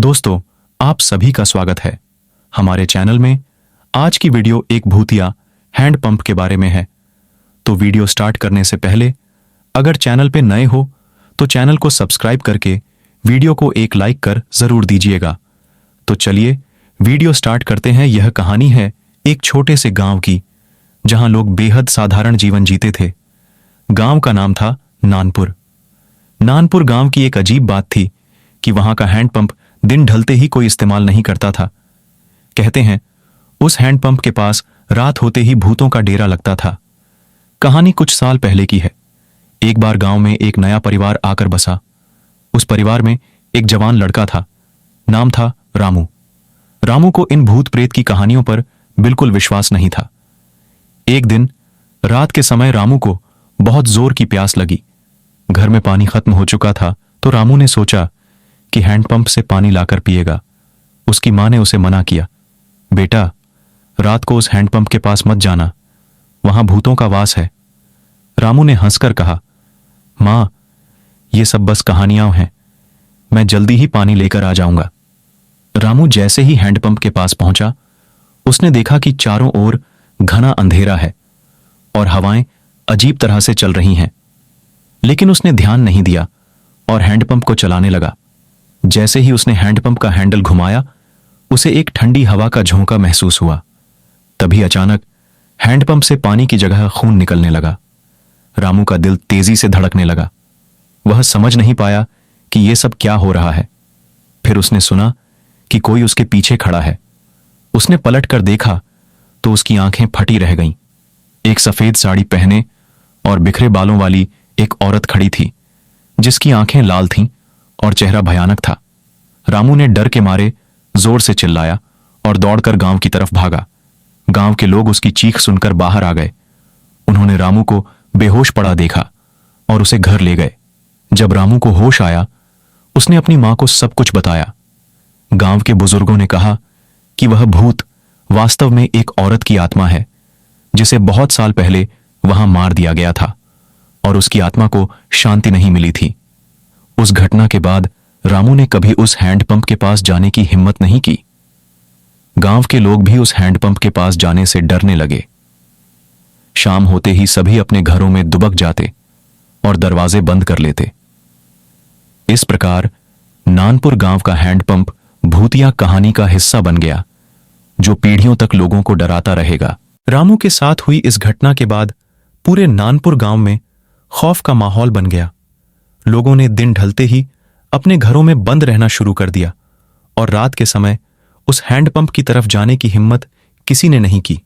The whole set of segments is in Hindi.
दोस्तों, आप सभी का स्वागत है हमारे चैनल में। आज की वीडियो एक भूतिया हैंडपंप के बारे में है। तो वीडियो स्टार्ट करने से पहले अगर चैनल पे नए हो तो चैनल को सब्सक्राइब करके वीडियो को एक लाइक कर जरूर दीजिएगा। तो चलिए वीडियो स्टार्ट करते हैं। यह कहानी है एक छोटे से गांव की, जहां लोग बेहद साधारण जीवन जीते थे। गांव का नाम था नानपुर। नानपुर गांव की एक अजीब बात थी कि वहां का हैंडपंप दिन ढलते ही कोई इस्तेमाल नहीं करता था। कहते हैं उस हैंडपंप के पास रात होते ही भूतों का डेरा लगता था। कहानी कुछ साल पहले की है। एक बार गांव में एक नया परिवार आकर बसा। उस परिवार में एक जवान लड़का था। नाम था रामू। रामू को इन भूत प्रेत की कहानियों पर बिल्कुल विश्वास नहीं था। एक दिन रात के समय रामू को बहुत जोर की प्यास लगी। घर में पानी खत्म हो चुका था तो रामू ने सोचा कि हैंडपंप से पानी लाकर पिएगा। उसकी मां ने उसे मना किया, बेटा रात को उस हैंडपंप के पास मत जाना, वहां भूतों का वास है। रामू ने हंसकर कहा, मां ये सब बस कहानियां हैं, मैं जल्दी ही पानी लेकर आ जाऊंगा। रामू जैसे ही हैंडपंप के पास पहुंचा उसने देखा कि चारों ओर घना अंधेरा है और हवाएं अजीब तरह से चल रही हैं। लेकिन उसने ध्यान नहीं दिया और हैंडपंप को चलाने लगा। जैसे ही उसने हैंडपंप का हैंडल घुमाया उसे एक ठंडी हवा का झोंका महसूस हुआ। तभी अचानक हैंडपंप से पानी की जगह खून निकलने लगा। रामू का दिल तेजी से धड़कने लगा। वह समझ नहीं पाया कि यह सब क्या हो रहा है। फिर उसने सुना कि कोई उसके पीछे खड़ा है। उसने पलट कर देखा तो उसकी आंखें फटी रह गईं। एक सफेद साड़ी पहने और बिखरे बालों वाली एक औरत खड़ी थी, जिसकी आंखें लाल थीं और चेहरा भयानक था। रामू ने डर के मारे जोर से चिल्लाया और दौड़कर गांव की तरफ भागा। गांव के लोग उसकी चीख सुनकर बाहर आ गए। उन्होंने रामू को बेहोश पड़ा देखा और उसे घर ले गए। जब रामू को होश आया उसने अपनी मां को सब कुछ बताया। गांव के बुजुर्गों ने कहा कि वह भूत वास्तव में एक औरत की आत्मा है, जिसे बहुत साल पहले वहां मार दिया गया था और उसकी आत्मा को शांति नहीं मिली थी। उस घटना के बाद रामू ने कभी उस हैंडपंप के पास जाने की हिम्मत नहीं की। गांव के लोग भी उस हैंडपंप के पास जाने से डरने लगे। शाम होते ही सभी अपने घरों में दुबक जाते और दरवाजे बंद कर लेते। इस प्रकार नानपुर गांव का हैंडपंप भूतिया कहानी का हिस्सा बन गया, जो पीढ़ियों तक लोगों को डराता रहेगा। रामू के साथ हुई इस घटना के बाद पूरे नानपुर गांव में खौफ का माहौल बन गया। लोगों ने दिन ढलते ही अपने घरों में बंद रहना शुरू कर दिया और रात के समय उस हैंडपंप की तरफ जाने की हिम्मत किसी ने नहीं की।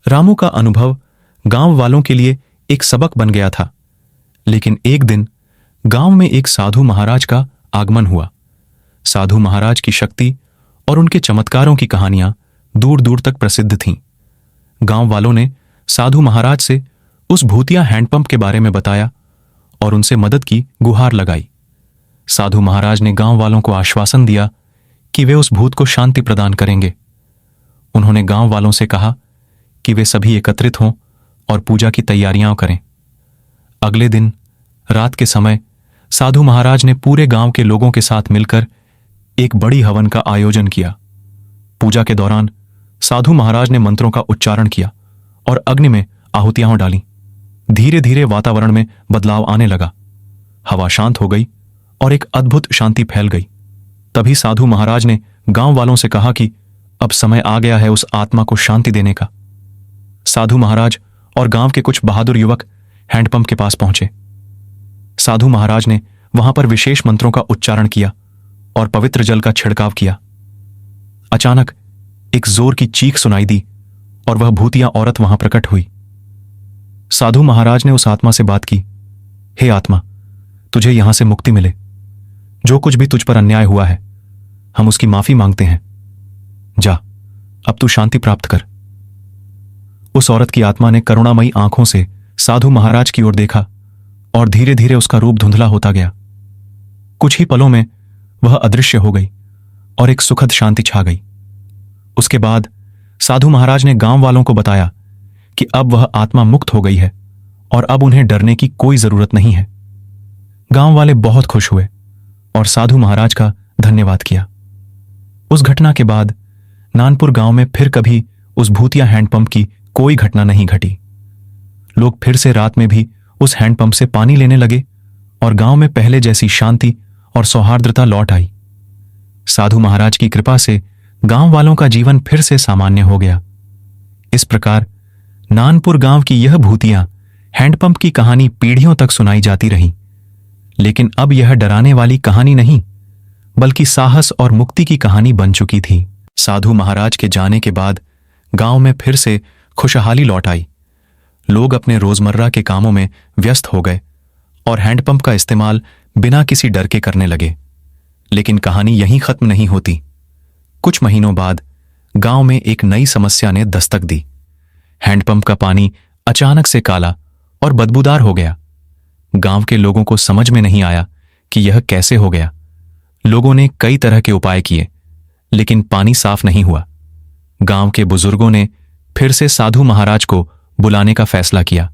रामू का अनुभव गांव वालों के लिए एक सबक बन गया था। लेकिन एक दिन गांव में एक साधु महाराज का आगमन हुआ। साधु महाराज की शक्ति और उनके चमत्कारों की कहानियां दूर दूर तक प्रसिद्ध थीं। गांव वालों ने साधु महाराज से उस भूतिया हैंडपंप के बारे में बताया और उनसे मदद की गुहार लगाई। साधु महाराज ने गांव वालों को आश्वासन दिया कि वे उस भूत को शांति प्रदान करेंगे। उन्होंने गांव वालों से कहा कि वे सभी एकत्रित हों और पूजा की तैयारियां करें। अगले दिन रात के समय साधु महाराज ने पूरे गांव के लोगों के साथ मिलकर एक बड़ी हवन का आयोजन किया। पूजा के दौरान साधु महाराज ने मंत्रों का उच्चारण किया और अग्नि में आहुतियां डाली। धीरे धीरे वातावरण में बदलाव आने लगा। हवा शांत हो गई और एक अद्भुत शांति फैल गई। तभी साधु महाराज ने गांव वालों से कहा कि अब समय आ गया है उस आत्मा को शांति देने का। साधु महाराज और गांव के कुछ बहादुर युवक हैंडपंप के पास पहुंचे। साधु महाराज ने वहां पर विशेष मंत्रों का उच्चारण किया और पवित्र जल का छिड़काव किया। अचानक एक जोर की चीख सुनाई दी और वह भूतिया औरत वहां प्रकट हुई। साधु महाराज ने उस आत्मा से बात की, हे आत्मा, तुझे यहां से मुक्ति मिले। जो कुछ भी तुझ पर अन्याय हुआ है हम उसकी माफी मांगते हैं। जा, अब तू शांति प्राप्त कर। उस औरत की आत्मा ने करुणामयी आंखों से साधु महाराज की ओर देखा और धीरे धीरे उसका रूप धुंधला होता गया। कुछ ही पलों में वह अदृश्य हो गई और एक सुखद शांति छा गई। उसके बाद साधु महाराज ने गांव वालों को बताया कि अब वह आत्मा मुक्त हो गई है और अब उन्हें डरने की कोई जरूरत नहीं है। गांव वाले बहुत खुश हुए और साधु महाराज का धन्यवाद किया। उस घटना के बाद नानपुर गांव में फिर कभी उस भूतिया हैंडपंप की कोई घटना नहीं घटी। लोग फिर से रात में भी उस हैंडपंप से पानी लेने लगे और गांव में पहले जैसी शांति और सौहार्द्रता लौट आई। साधु महाराज की कृपा से गांव वालों का जीवन फिर से सामान्य हो गया। इस प्रकार नानपुर गांव की यह भूतिया हैंडपंप की कहानी पीढ़ियों तक सुनाई जाती रही। लेकिन अब यह डराने वाली कहानी नहीं, बल्कि साहस और मुक्ति की कहानी बन चुकी थी। साधु महाराज के जाने के बाद गांव में फिर से खुशहाली लौट आई। लोग अपने रोजमर्रा के कामों में व्यस्त हो गए और हैंडपंप का इस्तेमाल बिना किसी डर के करने लगे। लेकिन कहानी यहीं खत्म नहीं होती। कुछ महीनों बाद गांव में एक नई समस्या ने दस्तक दी। हैंडपंप का पानी अचानक से काला और बदबूदार हो गया। गांव के लोगों को समझ में नहीं आया कि यह कैसे हो गया। लोगों ने कई तरह के उपाय किए, लेकिन पानी साफ नहीं हुआ। गांव के बुजुर्गों ने फिर से साधु महाराज को बुलाने का फैसला किया।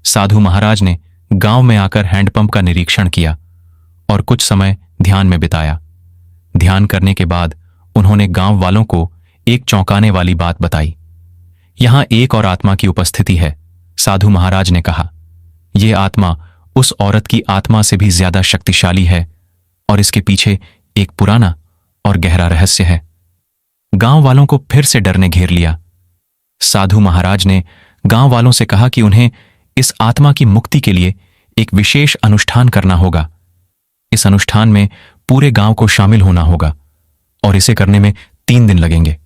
साधु महाराज ने गांव में आकर हैंडपंप का निरीक्षण किया और कुछ समय ध्यान में बिताया। ध्यान करने के बाद उन्होंने गांव वालों को एक चौंकाने वाली बात बताई। यहां एक और आत्मा की उपस्थिति है, साधु महाराज ने कहा। यह आत्मा उस औरत की आत्मा से भी ज्यादा शक्तिशाली है और इसके पीछे एक पुराना और गहरा रहस्य है। गांव वालों को फिर से डर ने घेर लिया। साधु महाराज ने गांव वालों से कहा कि उन्हें इस आत्मा की मुक्ति के लिए एक विशेष अनुष्ठान करना होगा। इस अनुष्ठान में पूरे गांव को शामिल होना होगा और इसे करने में 3 दिन लगेंगे।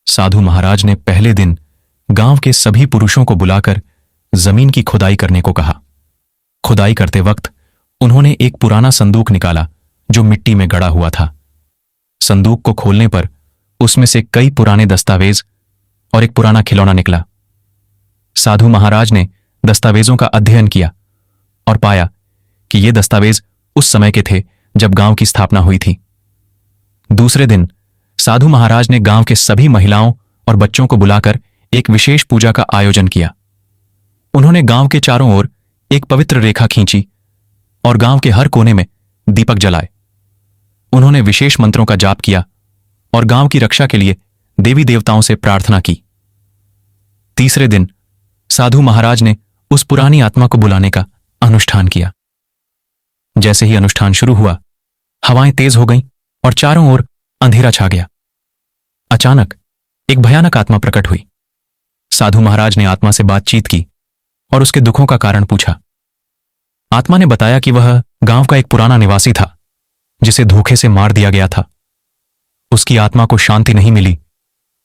साधु महाराज ने पहले दिन गांव के सभी पुरुषों को बुलाकर जमीन की खुदाई करने को कहा। खुदाई करते वक्त उन्होंने एक पुराना संदूक निकाला जो मिट्टी में गड़ा हुआ था। संदूक को खोलने पर उसमें से कई पुराने दस्तावेज और एक पुराना खिलौना निकला। साधु महाराज ने दस्तावेजों का अध्ययन किया और पाया कि ये दस्तावेज उस समय के थे जब गांव की स्थापना हुई थी। दूसरे दिन साधु महाराज ने गांव के सभी महिलाओं और बच्चों को बुलाकर एक विशेष पूजा का आयोजन किया। उन्होंने गांव के चारों ओर एक पवित्र रेखा खींची और गांव के हर कोने में दीपक जलाए। उन्होंने विशेष मंत्रों का जाप किया और गांव की रक्षा के लिए देवी देवताओं से प्रार्थना की। तीसरे दिन साधु महाराज ने उस पुरानी आत्मा को बुलाने का अनुष्ठान किया। जैसे ही अनुष्ठान शुरू हुआ, हवाएं तेज हो गईं और चारों ओर अंधेरा छा गया। अचानक एक भयानक आत्मा प्रकट हुई। साधु महाराज ने आत्मा से बातचीत की और उसके दुखों का कारण पूछा। आत्मा ने बताया कि वह गांव का एक पुराना निवासी था जिसे धोखे से मार दिया गया था। उसकी आत्मा को शांति नहीं मिली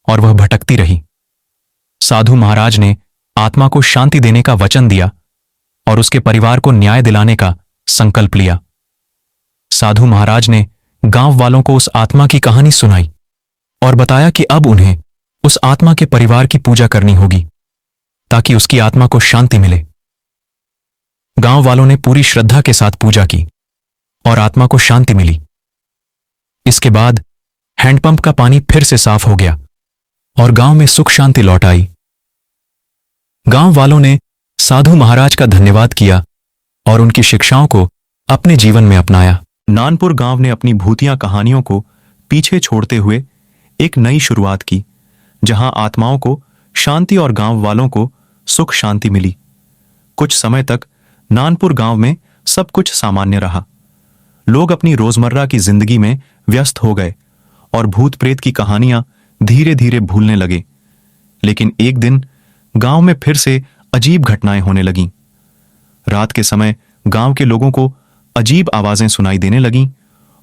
और वह भटकती रही। साधु महाराज ने आत्मा को शांति देने का वचन दिया और उसके परिवार को न्याय दिलाने का संकल्प लिया। साधु महाराज ने गांव वालों को उस आत्मा की कहानी सुनाई और बताया कि अब उन्हें उस आत्मा के परिवार की पूजा करनी होगी ताकि उसकी आत्मा को शांति मिले। गांव वालों ने पूरी श्रद्धा के साथ पूजा की और आत्मा को शांति मिली। इसके बाद हैंडपंप का पानी फिर से साफ हो गया और गांव में सुख शांति लौट आई। गांव वालों ने साधु महाराज का धन्यवाद किया और उनकी शिक्षाओं को अपने जीवन में अपनाया। नानपुर गांव ने अपनी भूतिया कहानियों को पीछे छोड़ते हुए एक नई शुरुआत की, जहां आत्माओं को शांति और गांव वालों को सुख शांति मिली। कुछ समय तक नानपुर गांव में सब कुछ सामान्य रहा। लोग अपनी रोजमर्रा की जिंदगी में व्यस्त हो गए और भूत प्रेत की कहानियां धीरे धीरे भूलने लगे। लेकिन एक दिन गांव में फिर से अजीब घटनाएं होने लगीं। रात के समय गांव के लोगों को अजीब आवाजें सुनाई देने लगीं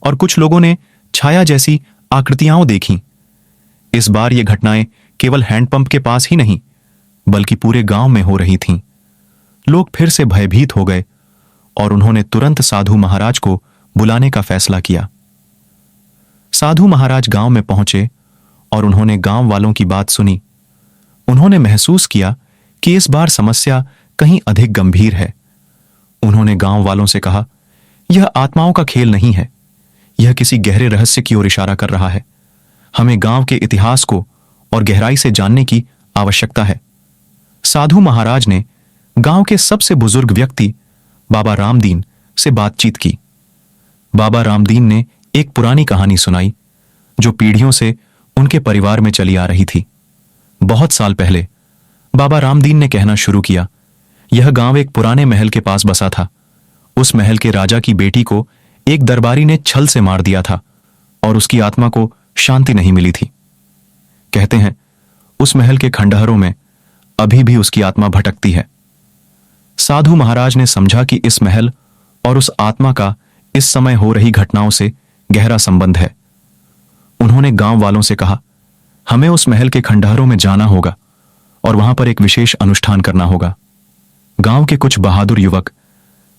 और कुछ लोगों ने छाया जैसी आकृतियां देखीं। इस बार ये घटनाएं केवल हैंडपंप के पास ही नहीं, बल्कि पूरे गांव में हो रही थीं। लोग फिर से भयभीत हो गए और उन्होंने तुरंत साधु महाराज को बुलाने का फैसला किया। साधु महाराज गांव में पहुंचे और उन्होंने गांव वालों की बात सुनी। उन्होंने महसूस किया कि इस बार समस्या कहीं अधिक गंभीर है। उन्होंने गांव वालों से कहा, यह आत्माओं का खेल नहीं है, यह किसी गहरे रहस्य की ओर इशारा कर रहा है। हमें गांव के इतिहास को और गहराई से जानने की आवश्यकता है। साधु महाराज ने गांव के सबसे बुजुर्ग व्यक्ति बाबा रामदीन से बातचीत की। बाबा रामदीन ने एक पुरानी कहानी सुनाई जो पीढ़ियों से उनके परिवार में चली आ रही थी। बहुत साल पहले बाबा रामदीन ने कहना शुरू किया, यह गांव एक पुराने महल के पास बसा था। उस महल के राजा की बेटी को एक दरबारी ने छल से मार दिया था और उसकी आत्मा को शांति नहीं मिली थी। कहते हैं उस महल के खंडहरों में अभी भी उसकी आत्मा भटकती है। साधु महाराज ने समझा कि इस महल और उस आत्मा का इस समय हो रही घटनाओं से गहरा संबंध है। उन्होंने गांव वालों से कहा, हमें उस महल के खंडहरों में जाना होगा और वहां पर एक विशेष अनुष्ठान करना होगा। गांव के कुछ बहादुर युवक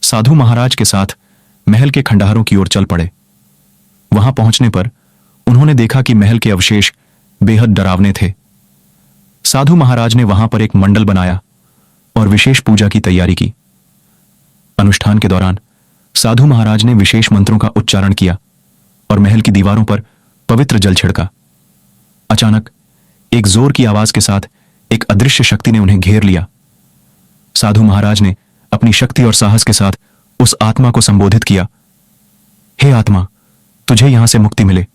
साधु महाराज के साथ महल के खंडहरों की ओर चल पड़े। वहां पहुंचने पर उन्होंने देखा कि महल के अवशेष बेहद डरावने थे। साधु महाराज ने वहां पर एक मंडल बनाया और विशेष पूजा की तैयारी की। अनुष्ठान के दौरान साधु महाराज ने विशेष मंत्रों का उच्चारण किया और महल की दीवारों पर पवित्र जल छिड़का। अचानक एक जोर की आवाज के साथ एक अदृश्य शक्ति ने उन्हें घेर लिया। साधु महाराज ने अपनी शक्ति और साहस के साथ उस आत्मा को संबोधित किया, हे आत्मा, तुझे यहां से मुक्ति मिले।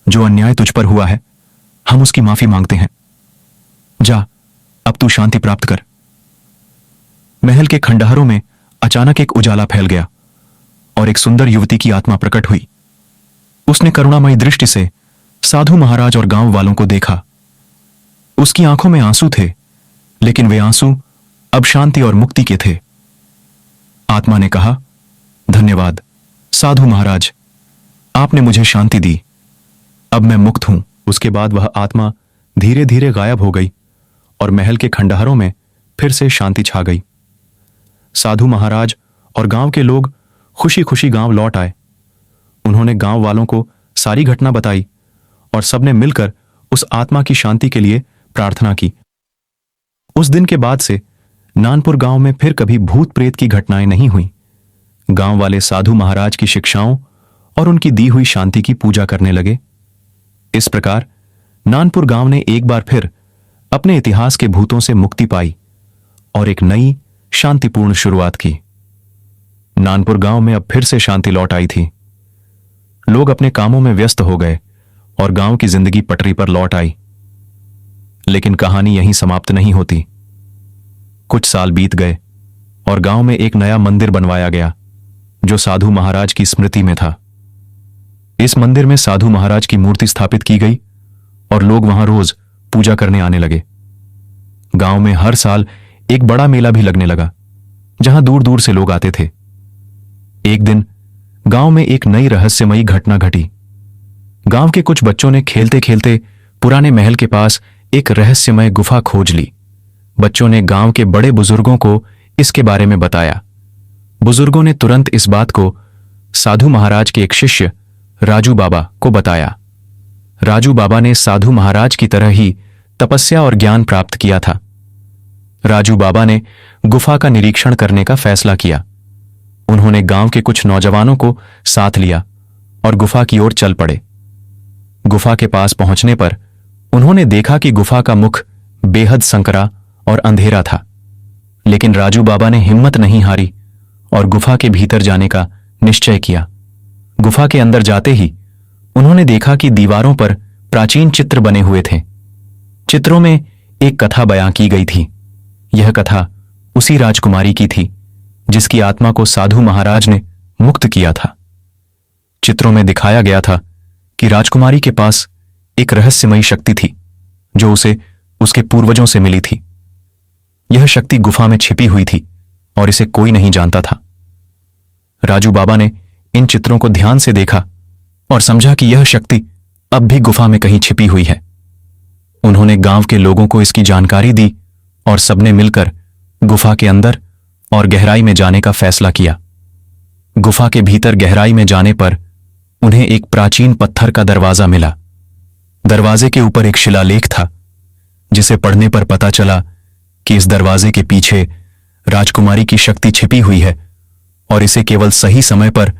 जो अन्याय तुझ पर हुआ है, हम उसकी माफी मांगते हैं। जा, अब तू शांति प्राप्त कर। महल के खंडहरों में अचानक एक उजाला फैल गया और एक सुंदर युवती की आत्मा प्रकट हुई। उसने करुणामयी दृष्टि से साधु महाराज और गांव वालों को देखा। उसकी आंखों में आंसू थे, लेकिन वे आंसू अब शांति और मुक्ति के थे। आत्मा ने कहा, धन्यवाद साधु महाराज, आपने मुझे शांति दी। अब मैं मुक्त हूं। उसके बाद वह आत्मा धीरे धीरे गायब हो गई और महल के खंडहरों में फिर से शांति छा गई। साधु महाराज और गांव के लोग खुशी खुशी गांव लौट आए। उन्होंने गांव वालों को सारी घटना बताई और सबने मिलकर उस आत्मा की शांति के लिए प्रार्थना की। उस दिन के बाद से नानपुर गांव में फिर कभी भूत प्रेत की घटनाएं नहीं हुई। गांव वाले साधु महाराज की शिक्षाओं और उनकी दी हुई शांति की पूजा करने लगे। इस प्रकार नानपुर गांव ने एक बार फिर अपने इतिहास के भूतों से मुक्ति पाई और एक नई शांतिपूर्ण शुरुआत की। नानपुर गांव में अब फिर से शांति लौट आई थी। लोग अपने कामों में व्यस्त हो गए और गांव की जिंदगी पटरी पर लौट आई। लेकिन कहानी यहीं समाप्त नहीं होती। कुछ साल बीत गए और गांव में एक नया मंदिर बनवाया गया जो साधु महाराज की स्मृति में था। इस मंदिर में साधु महाराज की मूर्ति स्थापित की गई और लोग वहां रोज पूजा करने आने लगे। गांव में हर साल एक बड़ा मेला भी लगने लगा जहां दूर दूर से लोग आते थे। एक दिन गांव में एक नई रहस्यमयी घटना घटी। गांव के कुछ बच्चों ने खेलते खेलते पुराने महल के पास एक रहस्यमय गुफा खोज ली। बच्चों ने गांव के बड़े बुजुर्गों को इसके बारे में बताया। बुजुर्गों ने तुरंत इस बात को साधु महाराज के एक शिष्य राजू बाबा को बताया। राजू बाबा ने साधु महाराज की तरह ही तपस्या और ज्ञान प्राप्त किया था। राजू बाबा ने गुफा का निरीक्षण करने का फैसला किया। उन्होंने गांव के कुछ नौजवानों को साथ लिया और गुफा की ओर चल पड़े। गुफा के पास पहुंचने पर उन्होंने देखा कि गुफा का मुख बेहद संकरा और अंधेरा था। लेकिन राजू बाबा ने हिम्मत नहीं हारी और गुफा के भीतर जाने का निश्चय किया। गुफा के अंदर जाते ही उन्होंने देखा कि दीवारों पर प्राचीन चित्र बने हुए थे। चित्रों में एक कथा बयां की गई थी। यह कथा उसी राजकुमारी की थी जिसकी आत्मा को साधु महाराज ने मुक्त किया था। चित्रों में दिखाया गया था कि राजकुमारी के पास एक रहस्यमयी शक्ति थी जो उसे उसके पूर्वजों से मिली थी। यह शक्ति गुफा में छिपी हुई थी और इसे कोई नहीं जानता था। राजू बाबा ने इन चित्रों को ध्यान से देखा और समझा कि यह शक्ति अब भी गुफा में कहीं छिपी हुई है। उन्होंने गांव के लोगों को इसकी जानकारी दी और सबने मिलकर गुफा के अंदर और गहराई में जाने का फैसला किया। गुफा के भीतर गहराई में जाने पर उन्हें एक प्राचीन पत्थर का दरवाजा मिला। दरवाजे के ऊपर एक शिलालेख था जिसे पढ़ने पर पता चला कि इस दरवाजे के पीछे राजकुमारी की शक्ति छिपी हुई है और इसे केवल सही समय पर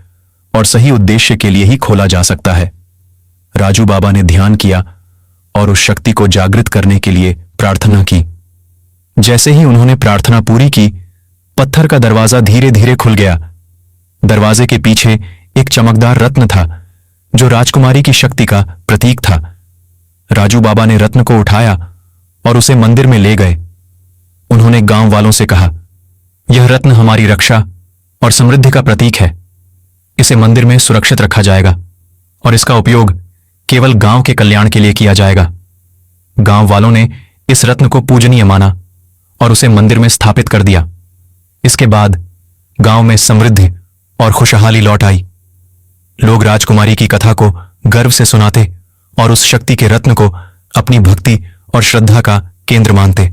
और सही उद्देश्य के लिए ही खोला जा सकता है। राजू बाबा ने ध्यान किया और उस शक्ति को जागृत करने के लिए प्रार्थना की। जैसे ही उन्होंने प्रार्थना पूरी की, पत्थर का दरवाजा धीरे धीरे खुल गया। दरवाजे के पीछे एक चमकदार रत्न था जो राजकुमारी की शक्ति का प्रतीक था। राजू बाबा ने रत्न को उठाया और उसे मंदिर में ले गए। उन्होंने गांव वालों से कहा, यह रत्न हमारी रक्षा और समृद्धि का प्रतीक है। इसे मंदिर में सुरक्षित रखा जाएगा और इसका उपयोग केवल गांव के कल्याण के लिए किया जाएगा। गांव वालों ने इस रत्न को पूजनीय माना और उसे मंदिर में स्थापित कर दिया। इसके बाद गांव में समृद्धि और खुशहाली लौट आई। लोग राजकुमारी की कथा को गर्व से सुनाते और उस शक्ति के रत्न को अपनी भक्ति और श्रद्धा का केंद्र मानते।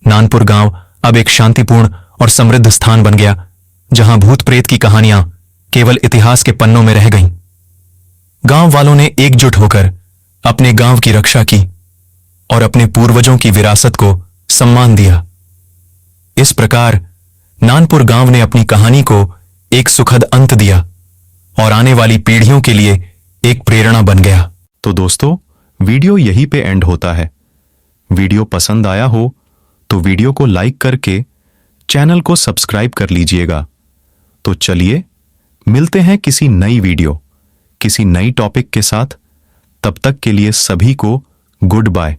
नानपुर गांव अब एक शांतिपूर्ण और समृद्ध स्थान बन गया, जहां भूत प्रेत की कहानियां केवल इतिहास के पन्नों में रह गईं। गांव वालों ने एकजुट होकर अपने गांव की रक्षा की और अपने पूर्वजों की विरासत को सम्मान दिया। इस प्रकार नानपुर गांव ने अपनी कहानी को एक सुखद अंत दिया और आने वाली पीढ़ियों के लिए एक प्रेरणा बन गया। तो दोस्तों, वीडियो यहीं पे एंड होता है। वीडियो पसंद आया हो तो वीडियो को लाइक करके चैनल को सब्सक्राइब कर लीजिएगा। तो चलिए मिलते हैं किसी नई वीडियो, किसी नई टॉपिक के साथ। तब तक के लिए सभी को गुड बाय।